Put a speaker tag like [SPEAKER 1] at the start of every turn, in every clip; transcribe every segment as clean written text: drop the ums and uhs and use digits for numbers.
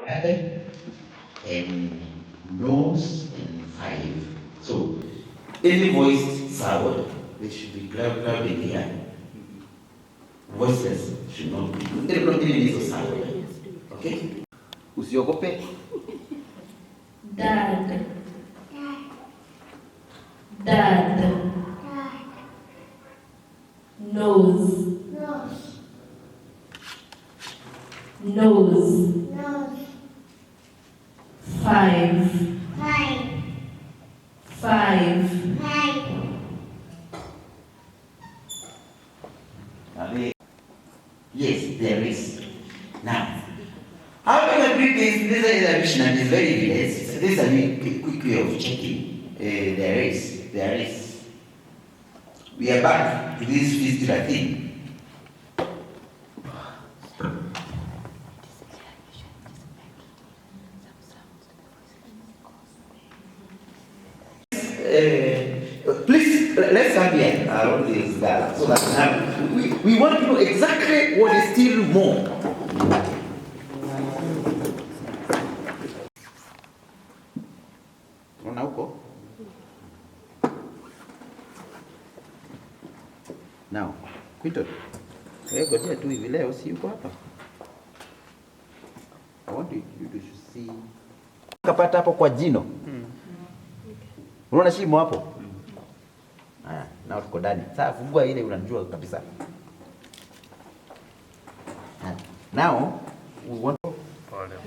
[SPEAKER 1] and nose and 5. So any voiced sound, they should be clouded here. Voiceless should not be. Any sound. Okay? Usiogope.
[SPEAKER 2] Dad. Dad. Nose. Nose. 5. 5.
[SPEAKER 1] Yes, there is. Now, having agreed this is a very evidence. This is a quick way of checking. There is. We are back to this fistula thing. Please, let's come here around this guy so that we want to know exactly what is still more. Now, Quinton, ngoja tu hivi leo si yuko hapa. I want you to see. Kapata hapo kwa jino. Unaona shimo hapo? Haya, na tuko ndani. Sasa fungua ile unajua kabisa. Now, we want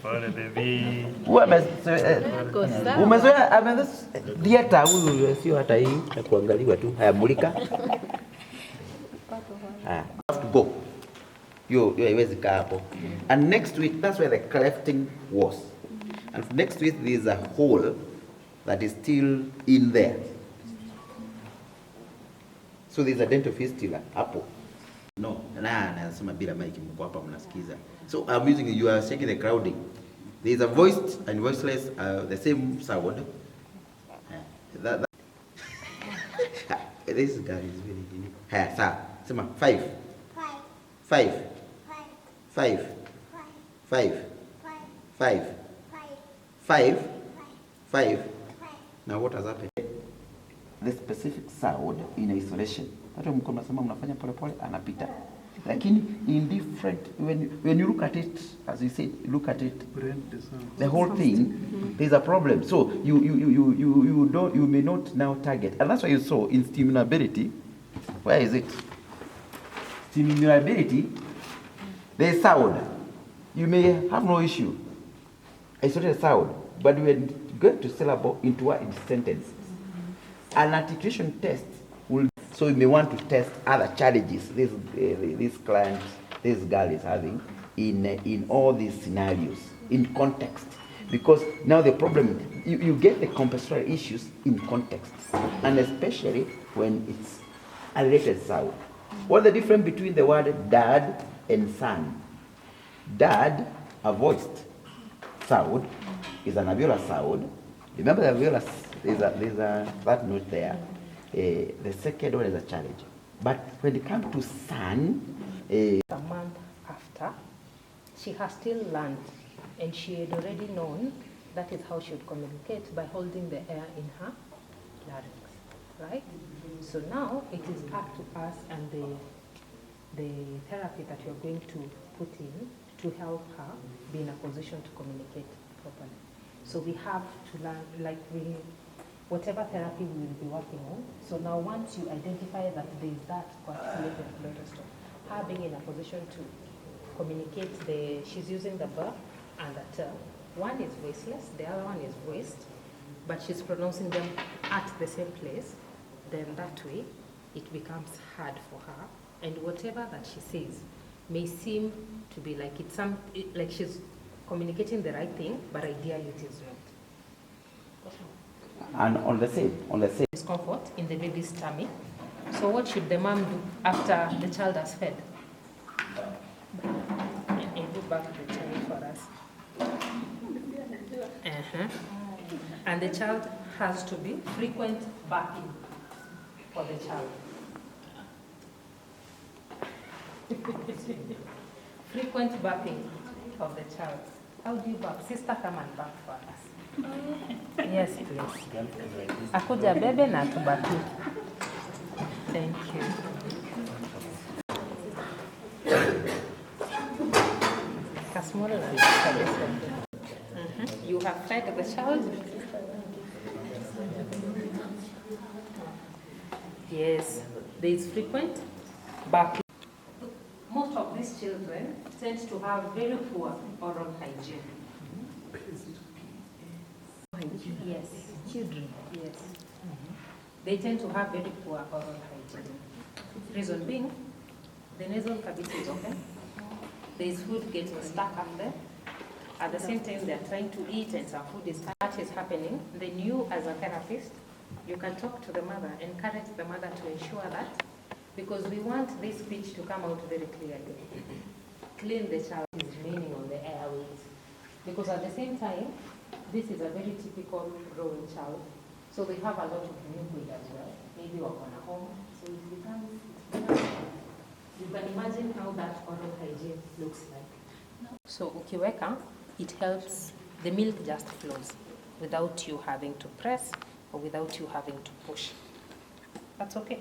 [SPEAKER 3] Pole baby.
[SPEAKER 1] Umezoea dieta huyu sio hata hii ya kuangaliwa tu. Haya mulika. Have to go. You haiwezi kaa hapo. And next to it, that's where the clefting was. And next to it there is a hole that is still in there. So there's a dental fistula hapo. No, nasema bila mic mko hapa mnasikiza. So I'm using, you are checking the crowding. There is a voiced and voiceless, the same sound. This guy is really unique. Sawa. Sema 5. 5. 5. 5. 5. 5. 5. Now what has happened? The specific sound in isolation. Hata mko mnasema mnafanya pole pole anapita. Lakini in different, when you look at it, as you said, look at it, the whole thing, there's a problem. So you may not now target, and that's why you saw in stimulability. Where is it? Stimulability. There's sound. You may have no issue. Isolated sound, but when you get to syllable into a sentence, an articulation test will. So you may want to test other challenges this client, this girl is having in all these scenarios, in context. Because now the problem, you get the compulsory issues in context, and especially when it's a related sound. What's the difference between the word dad and son? Dad, a voiced sound, is an alveolar sound. Remember the alveolar, there's a that note there. The second one is a challenge. But when it comes to son,
[SPEAKER 4] a month after, she has still learned, and she had already known that is how she would communicate, by holding the air in her larynx, right? So now it is up to us and the therapy that you're going to put in to help her be in a position to communicate properly. So we have to learn, whatever therapy we will be working on. So now once you identify that there is that coagulated blood, her being in a position to communicate, she's using the b and the t. One is voiceless, the other one is voiced, but she's pronouncing them at the same place. Then that way it becomes hard for her, and whatever that she says may seem to be like like she's communicating the right thing, but ideally it is not.
[SPEAKER 1] And on the same.
[SPEAKER 4] Discomfort in the baby's tummy. So what should the mom do after the child has fed? And do back the tummy for us. And the child has to be frequent backing for the child. Frequent backing of the child. How do you bark? Sister, come and bark for us. Yes, please. Akuja bebe na tubaki. Thank you. You have fed the child? Yes, there is frequent barking. Most of these children tend to have very poor oral hygiene. Yes, children. Yes. They tend to have very poor oral hygiene. Reason being, the nasal cavity is open. There is food getting stuck up there. At the same time, they are trying to eat and some food is happening. Then you, as a therapist, you can talk to the mother, encourage the mother to ensure that, because we want this speech to come out very clearly. Clean the child is remaining on the airways. Because at the same time, this is a very typical growing child. So they have a lot of liquid as well. Maybe work on a home. So it becomes, you can imagine how that oral hygiene looks like. So ukiweka, it helps, the milk just flows without you having to press or without you having to push. That's okay.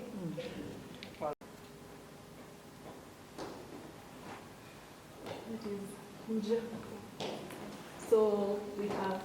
[SPEAKER 5] That is Nja. So we have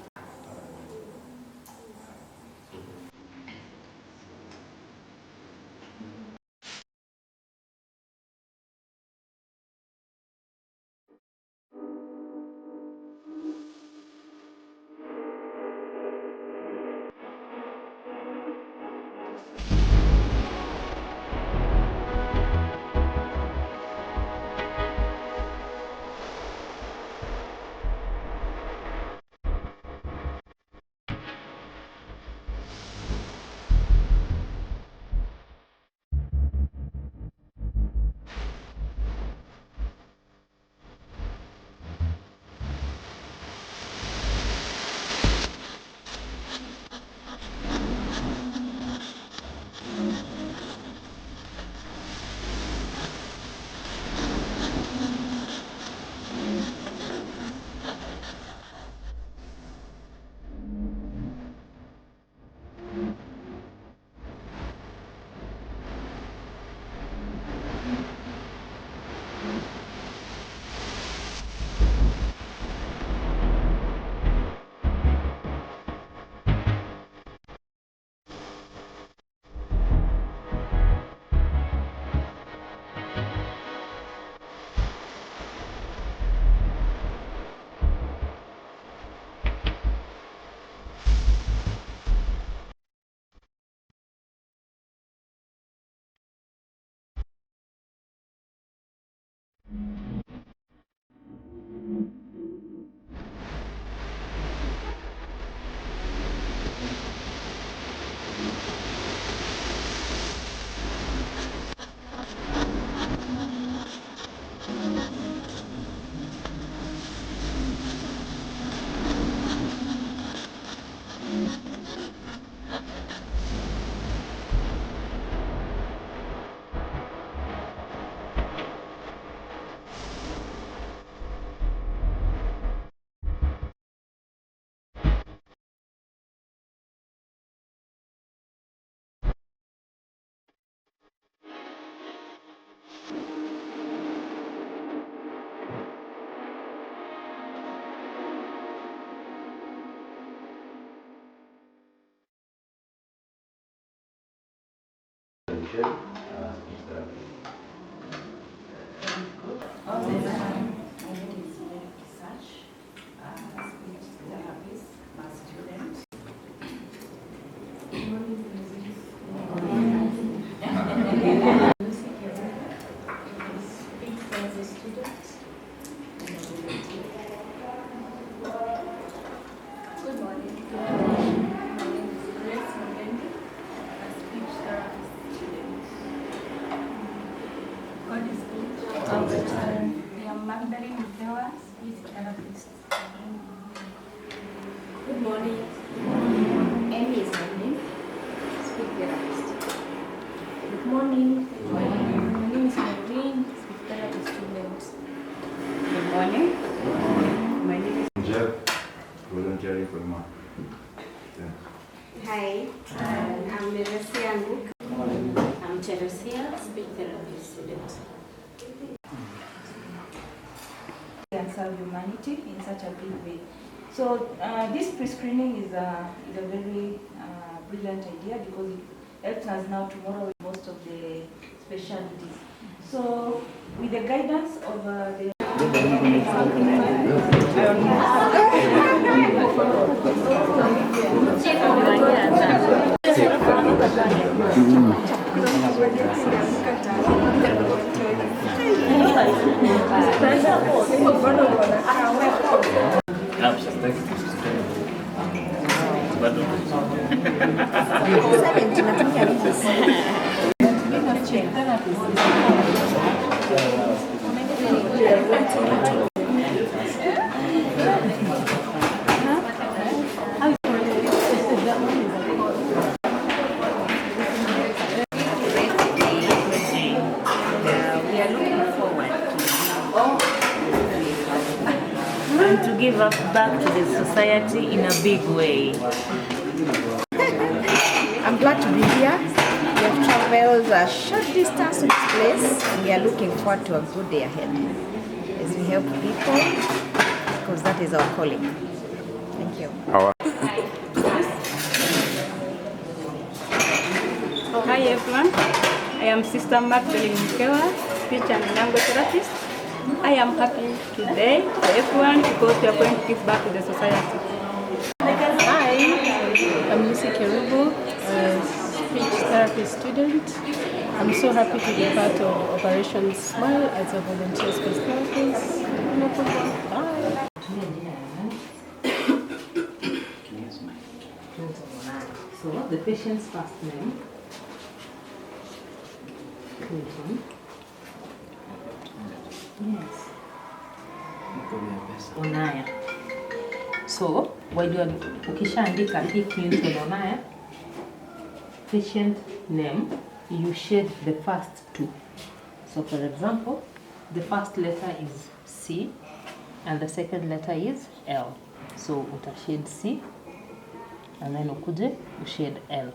[SPEAKER 6] Good morning. Amy is my name. Speak therapist. Good morning. My name is Maureen. Speak therapist student.
[SPEAKER 7] Good morning. My name is volunteering for a month.
[SPEAKER 8] Hi, I'm Teresia Nguk. I'm Teresia, speech therapy student.
[SPEAKER 9] And serve humanity in such a big way. So this pre-screening is a very brilliant idea because it helps us now tomorrow with most of the specialties. So with the guidance of the
[SPEAKER 2] to give up back to the society in a big way.
[SPEAKER 10] I'm glad to be here. We have traveled a short distance to this place and we are looking forward to a good day ahead as we help people because that is our calling. Thank you.
[SPEAKER 11] Hi everyone, I am Sister Magdalene Mkewa, speech and language therapist. I am happy today for everyone because we are going to give back to the society.
[SPEAKER 12] Hi, I'm Lucy Kerubu, a speech therapy student. I'm so happy to be part of Operation Smile as a volunteer speech therapist. Bye.
[SPEAKER 4] So the patient's first name? Clinton. Yes. Onaya. So, ukishaandika hii Clinton Onaya, patient name, you shade the first two. So for example, the first letter is C and the second letter is L. So utashade C and then ukuje ushade L.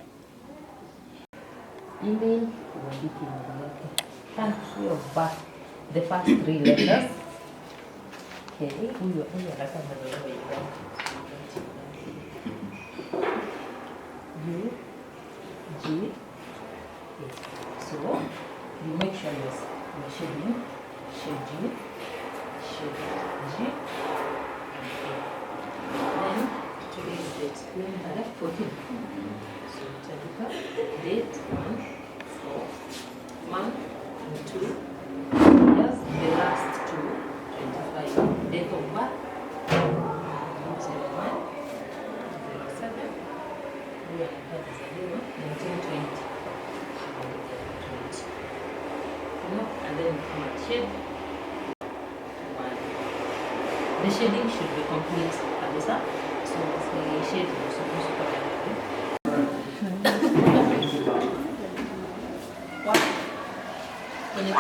[SPEAKER 4] Email, uandike email yake. Country of birth, the first three letters. Okay, huyo anataka maneno ya U, G, A. So you make sure you're shading, shade U, shade G, and A. Then today's date, 14. So take date 1, 4, month, and 2. Yes, the last two, 25. Date of birth, 01, 07. We are 1920. And then come at shade 1. The shading should be complete, Alisa. So the shade is supposed to be what? When you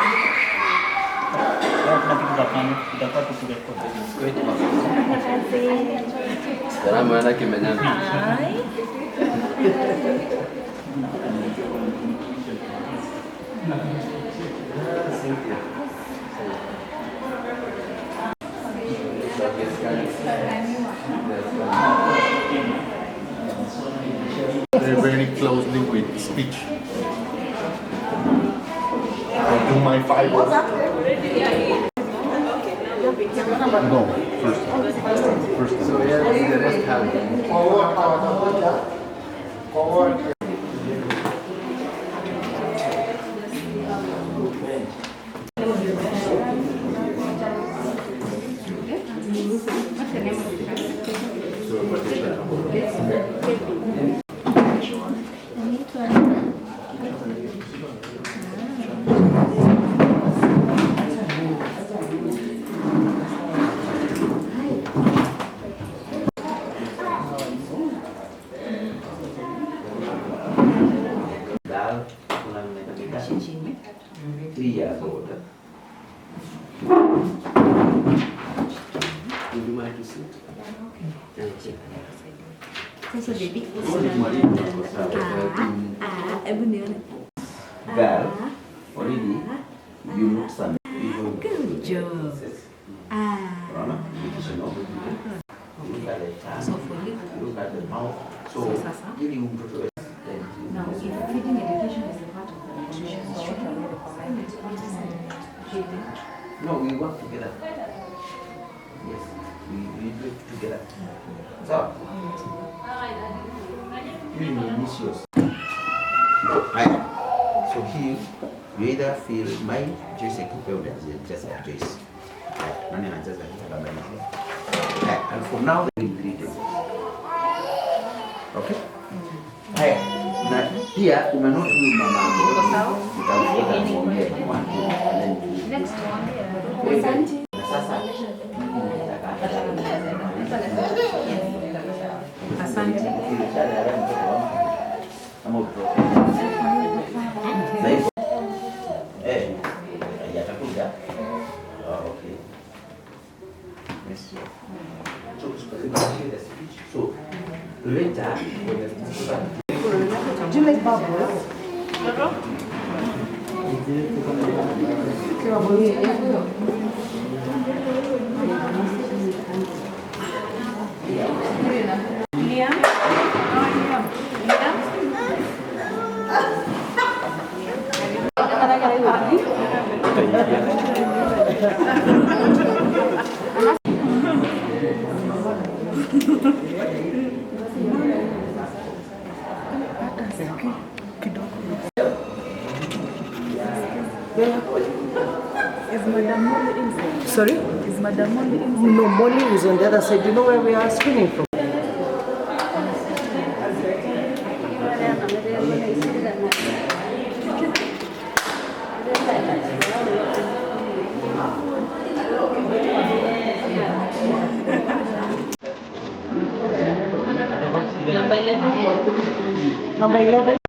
[SPEAKER 7] They're very closely with speech. I'll do my 5 words. No, first. So yeah, the rest have forward.
[SPEAKER 1] Dal, 3 years old.
[SPEAKER 13] Would you mind to sit? Thank you.
[SPEAKER 10] Sasa baby. Hebu nione.
[SPEAKER 1] Girl, already you look some.
[SPEAKER 10] Good job.
[SPEAKER 1] Unaona? Ukisema look at the tongue,
[SPEAKER 10] So for you.
[SPEAKER 1] look at the mouth. So ili mtoto
[SPEAKER 9] Now, if feeding education is a part of the nutrition, should you recommend feeding?
[SPEAKER 1] No, we work together. Yes, we do it together. So, you miss yours. Right. So here, you either feel my juice equivalent as just a juice. Nani anajaza hii baba hizi. And from now the ingredients. Okay? Haya. Na pia umenoti huyu mama yangu. Nitamfuata muongee mwanzo.
[SPEAKER 6] Next one.
[SPEAKER 1] Na sasa
[SPEAKER 10] Asante.
[SPEAKER 1] Ama utoke. Na hivyo yatakuja. Okay. Yes. So later
[SPEAKER 9] Do you like bubbles?
[SPEAKER 13] Is Madam Molly inside?
[SPEAKER 9] Sorry?
[SPEAKER 13] Is Madam Molly inside?
[SPEAKER 9] No, Molly is on the other side. Do you know where we are screening from? Number 11.